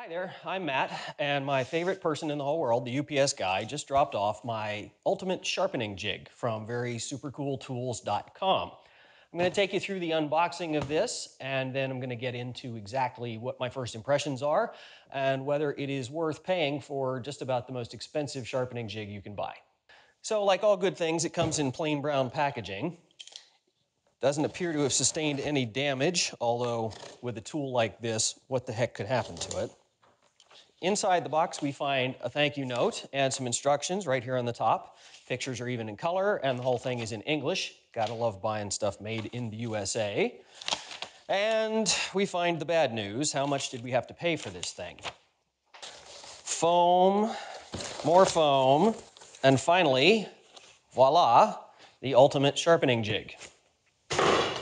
Hi there, I'm Matt, and my favorite person in the whole world, the UPS guy, just dropped off my ultimate sharpening jig from verysupercooltools.com. I'm going to take you through the unboxing of this, and then I'm going to get into exactly what my first impressions are and whether it is worth paying for just about the most expensive sharpening jig you can buy. So, like all good things, it comes in plain brown packaging. Doesn't appear to have sustained any damage, although with a tool like this, what the heck could happen to it? Inside the box, we find a thank you note and some instructions right here on the top. Pictures are even in color, and the whole thing is in English. Gotta love buying stuff made in the USA. And we find the bad news. How much did we have to pay for this thing? Foam, more foam, and finally, voila, the ultimate sharpening jig. A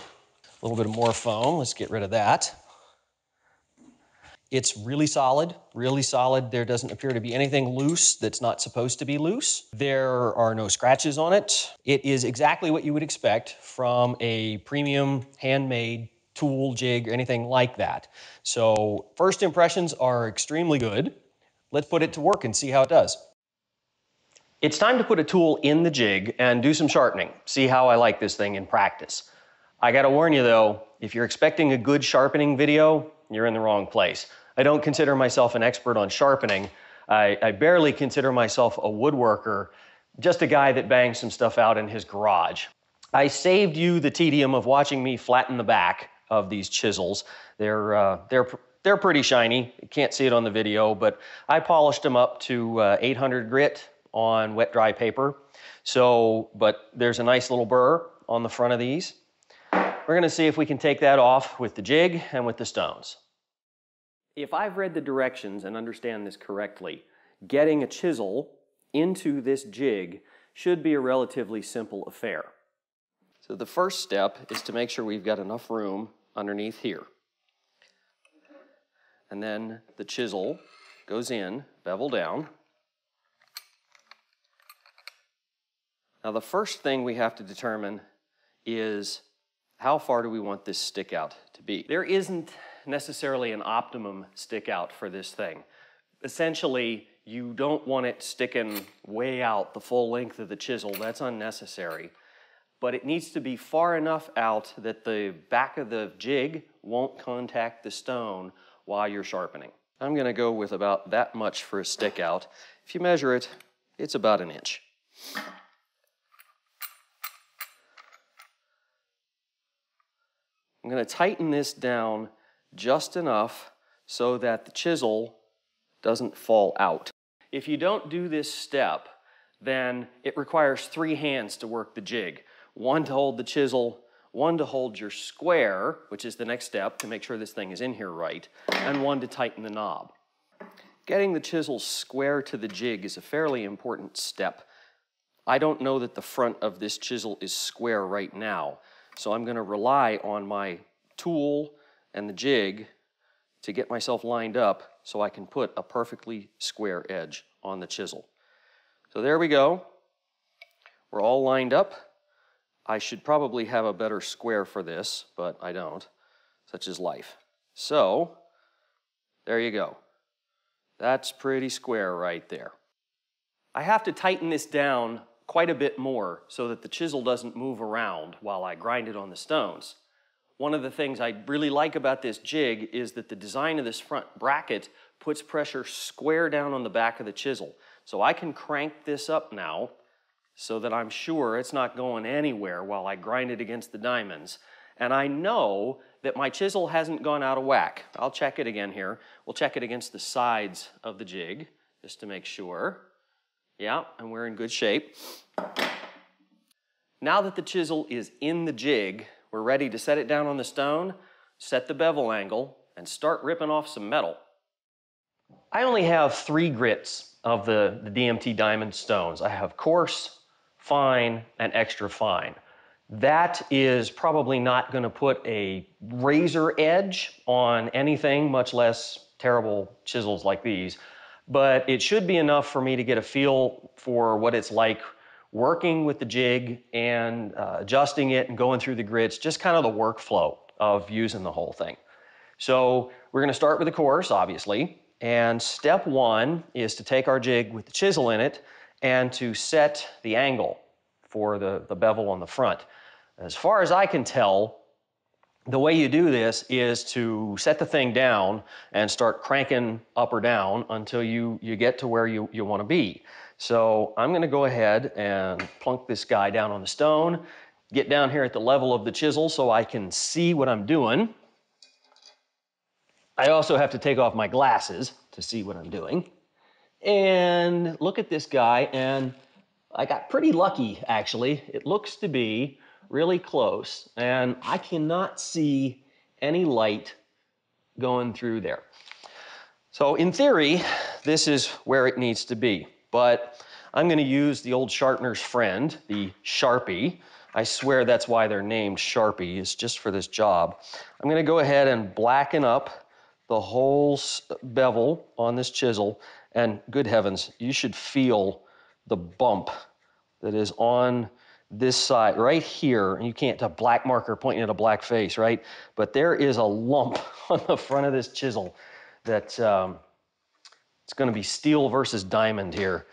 little bit of more foam. Let's get rid of that. It's really solid, really solid. There doesn't appear to be anything loose that's not supposed to be loose. There are no scratches on it. It is exactly what you would expect from a premium handmade tool, jig, or anything like that. So first impressions are extremely good. Let's put it to work and see how it does. It's time to put a tool in the jig and do some sharpening. See how I like this thing in practice. I gotta warn you though, if you're expecting a good sharpening video, you're in the wrong place. I don't consider myself an expert on sharpening. I barely consider myself a woodworker, just a guy that bangs some stuff out in his garage. I saved you the tedium of watching me flatten the back of these chisels. They're pretty shiny. You can't see it on the video, but I polished them up to 800 grit on wet dry paper. But there's a nice little burr on the front of these. We're gonna see if we can take that off with the jig and with the stones. If I've read the directions and understand this correctly, getting a chisel into this jig should be a relatively simple affair. So the first step is to make sure we've got enough room underneath here. And then the chisel goes in, bevel down. Now the first thing we have to determine is how far do we want this stick out to be? There isn't necessarily an optimum stick out for this thing. Essentially, you don't want it sticking way out the full length of the chisel. That's unnecessary. But it needs to be far enough out that the back of the jig won't contact the stone while you're sharpening. I'm gonna go with about that much for a stick out. If you measure it, it's about an inch. I'm going to tighten this down just enough so that the chisel doesn't fall out. If you don't do this step, then it requires 3 hands to work the jig. One to hold the chisel, one to hold your square, which is the next step to make sure this thing is in here right, and one to tighten the knob. Getting the chisel square to the jig is a fairly important step. I don't know that the front of this chisel is square right now. So I'm going to rely on my tool and the jig to get myself lined up so I can put a perfectly square edge on the chisel. So there we go. We're all lined up. I should probably have a better square for this, but I don't, such is life. So there you go. That's pretty square right there. I have to tighten this down quite a bit more so that the chisel doesn't move around while I grind it on the stones. One of the things I really like about this jig is that the design of this front bracket puts pressure square down on the back of the chisel. So I can crank this up now so that I'm sure it's not going anywhere while I grind it against the diamonds. And I know that my chisel hasn't gone out of whack. I'll check it again here. We'll check it against the sides of the jig just to make sure. Yeah, and we're in good shape. Now that the chisel is in the jig, we're ready to set it down on the stone, set the bevel angle, and start ripping off some metal. I only have 3 grits of the DMT diamond stones. I have coarse, fine, and extra fine. That is probably not going to put a razor edge on anything, much less terrible chisels like these. But it should be enough for me to get a feel for what it's like working with the jig and adjusting it and going through the grits, just kind of the workflow of using the whole thing. So we're going to start with the coarse, obviously. And step one is to take our jig with the chisel in it and to set the angle for the bevel on the front. As far as I can tell, the way you do this is to set the thing down and start cranking up or down until you get to where you want to be. So I'm going to go ahead and plunk this guy down on the stone, get down here at the level of the chisel so I can see what I'm doing. I also have to take off my glasses to see what I'm doing. And look at this guy, and I got pretty lucky, actually. It looks to be really close, and I cannot see any light going through there. So in theory, this is where it needs to be, but I'm going to use the old sharpener's friend, the Sharpie. I swear that's why they're named Sharpie, is just for this job. I'm going to go ahead and blacken up the whole bevel on this chisel, and good heavens, you should feel the bump that is on this side right here. And you can't, a black marker pointing at a black face, right? But there is a lump on the front of this chisel that it's going to be steel versus diamond here.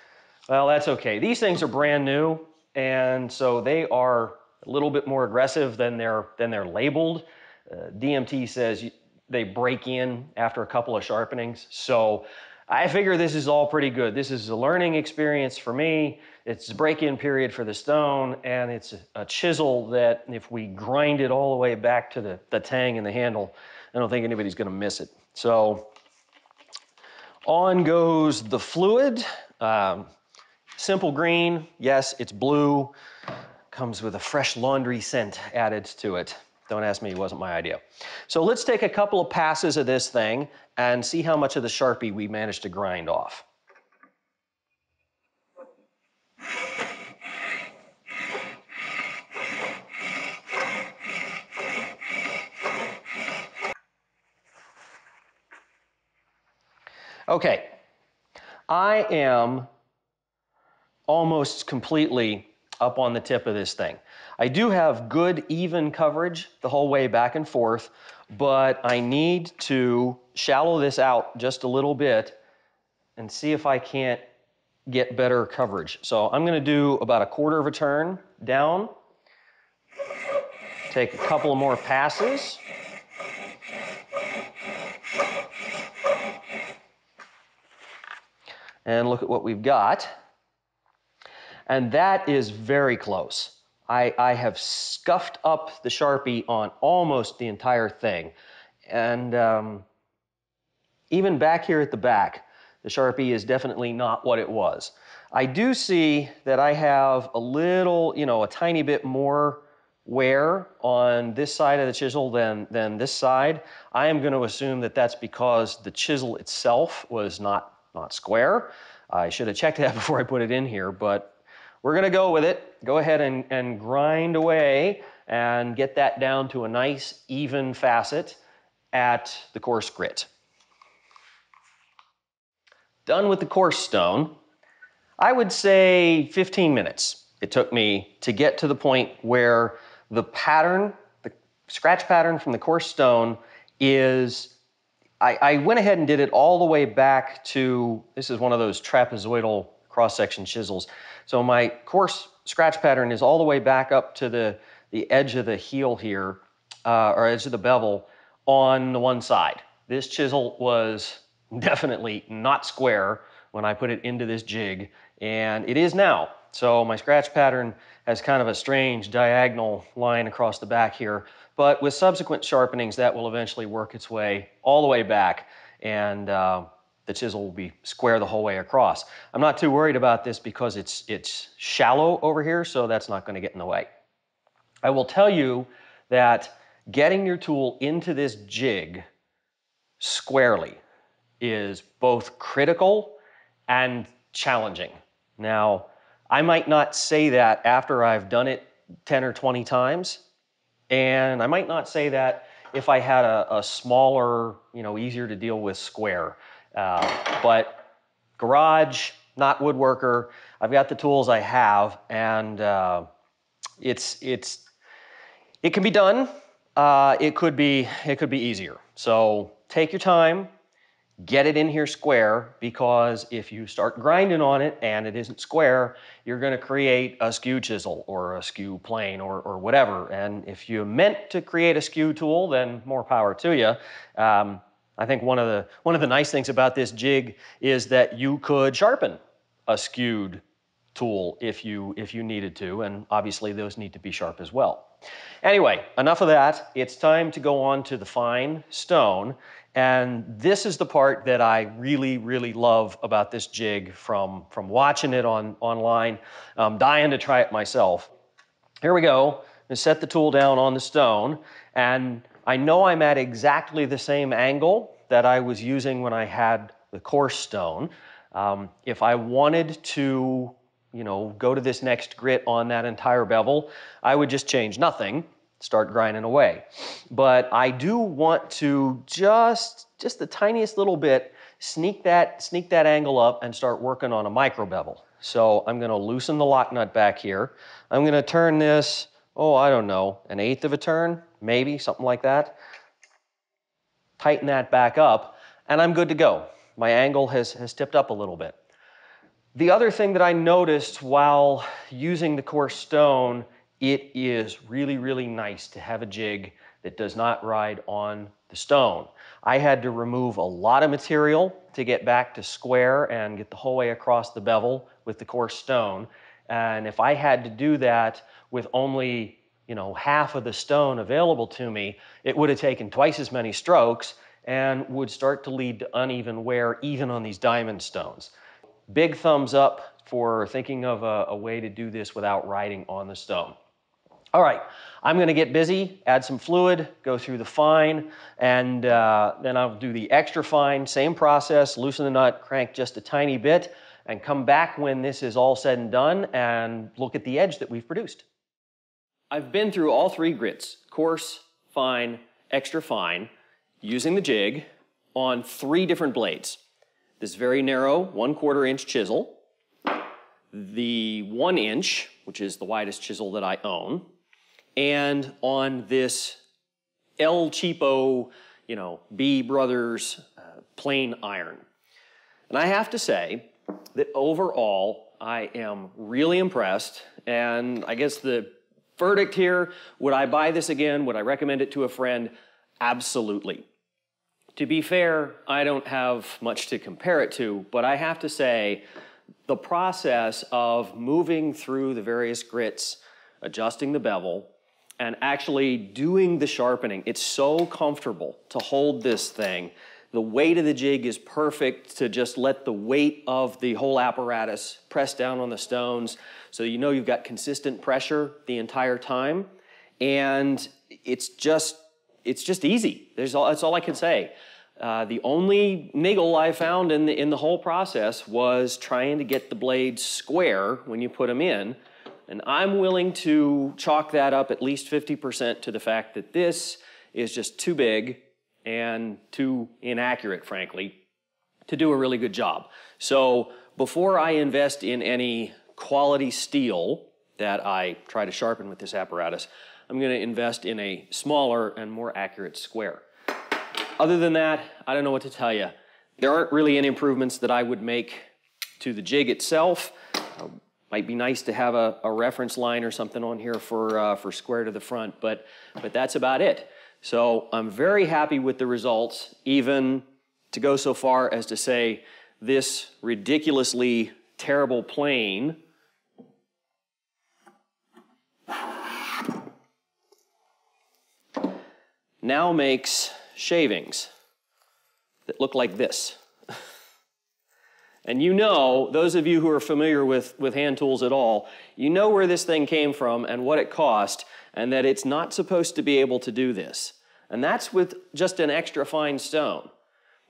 Well, that's okay. These things are brand new, and so they are a little bit more aggressive than they're labeled. DMT says they break in after a couple of sharpenings. So I figure this is all pretty good. This is a learning experience for me. It's a break-in period for the stone, and it's a chisel that if we grind it all the way back to the tang and the handle, I don't think anybody's gonna miss it. So on goes the fluid. Simple green, yes, it's blue. Comes with a fresh laundry scent added to it. Don't ask me, it wasn't my idea. So let's take a couple of passes of this thing and see how much of the Sharpie we managed to grind off. Okay, I am almost completely up on the tip of this thing. I do have good even coverage the whole way back and forth, but I need to shallow this out just a little bit and see if I can't get better coverage. So I'm gonna do about a quarter of a turn down, take a couple of more passes. And look at what we've got. And that is very close. I have scuffed up the Sharpie on almost the entire thing. And even back here at the back, the Sharpie is definitely not what it was. I do see that I have a little, a tiny bit more wear on this side of the chisel than this side. I am going to assume that that's because the chisel itself was not square. I should have checked that before I put it in here, but we're going to go with it. Go ahead and grind away and get that down to a nice even facet at the coarse grit. Done with the coarse stone. I would say 15 minutes it took me to get to the point where the pattern, the scratch pattern from the coarse stone is, I went ahead and did it all the way back to, this is one of those trapezoidal cross-section chisels. So my coarse scratch pattern is all the way back up to the edge of the heel here, or edge of the bevel on the one side. This chisel was definitely not square when I put it into this jig, and it is now. So my scratch pattern has kind of a strange diagonal line across the back here, but with subsequent sharpenings that will eventually work its way all the way back, and the chisel will be square the whole way across. I'm not too worried about this because it's shallow over here, so that's not going to get in the way. I will tell you that getting your tool into this jig squarely is both critical and challenging. Now, I might not say that after I've done it 10 or 20 times, and I might not say that if I had a smaller, easier to deal with square. But garage, not woodworker, I've got the tools I have, and it can be done. It could be easier. So take your time, get it in here square, because if you start grinding on it and it isn't square, you're going to create a skew chisel or a skew plane or whatever. And if you meant to create a skew tool, then more power to you. I think one of the nice things about this jig is that you could sharpen a skewed tool if you needed to, and obviously those need to be sharp as well. Anyway, enough of that. It's time to go on to the fine stone, and this is the part that I really, really love about this jig from watching it online. I'm dying to try it myself. Here we go. I set the tool down on the stone, and I know I'm at exactly the same angle that I was using when I had the coarse stone. If I wanted to, go to this next grit on that entire bevel, I would just change nothing, start grinding away. But I do want to just the tiniest little bit sneak that angle up and start working on a micro bevel. So I'm going to loosen the lock nut back here. I'm going to turn this, I don't know, 1/8 of a turn, maybe something like that. Tighten that back up, and I'm good to go. My angle has tipped up a little bit. The other thing that I noticed while using the coarse stone, it is really, really nice to have a jig that does not ride on the stone. I had to remove a lot of material to get back to square and get the whole way across the bevel with the coarse stone. And if I had to do that with only, half of the stone available to me, it would have taken twice as many strokes and would start to lead to uneven wear even on these diamond stones. Big thumbs up for thinking of a way to do this without riding on the stone. All right, I'm going to get busy, add some fluid, go through the fine, and then I'll do the extra fine, same process, loosen the nut, crank just a tiny bit, and come back when this is all said and done and look at the edge that we've produced. I've been through all 3 grits, coarse, fine, extra fine, using the jig on 3 different blades. This very narrow 1/4 inch chisel, the 1 inch, which is the widest chisel that I own, and on this El Cheapo, B Brothers plain iron. And I have to say that overall, I am really impressed, and I guess the verdict here, would I buy this again? Would I recommend it to a friend? Absolutely. To be fair, I don't have much to compare it to, but I have to say the process of moving through the various grits, adjusting the bevel, and actually doing the sharpening, it's so comfortable to hold this thing. The weight of the jig is perfect to just let the weight of the whole apparatus press down on the stones, so you've got consistent pressure the entire time, and it's just easy. That's all I can say. The only niggle I found in the whole process was trying to get the blades square when you put them in, and I'm willing to chalk that up at least 50% to the fact that this is just too big and too inaccurate, frankly, to do a really good job. So before I invest in any quality steel that I try to sharpen with this apparatus, I'm going to invest in a smaller and more accurate square. Other than that, I don't know what to tell you. There aren't really any improvements that I would make to the jig itself. Might be nice to have a reference line or something on here for square to the front, but that's about it. So I'm very happy with the results, even to go so far as to say this ridiculously terrible plane now makes shavings that look like this. And those of you who are familiar with hand tools at all, you know where this thing came from and what it cost, and that it's not supposed to be able to do this. And that's with just an extra fine stone.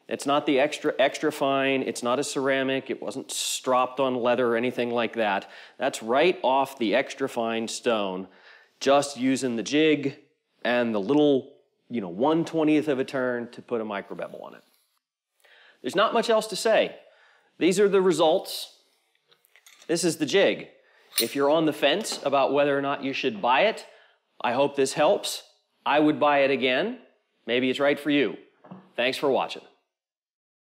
It's not the extra fine, it's not a ceramic, it wasn't stropped on leather or anything like that. That's right off the extra fine stone, just using the jig and the little 1/20th of a turn to put a micro bevel on it. There's not much else to say. These are the results. This is the jig. If you're on the fence about whether or not you should buy it, I hope this helps. I would buy it again. Maybe it's right for you. Thanks for watching.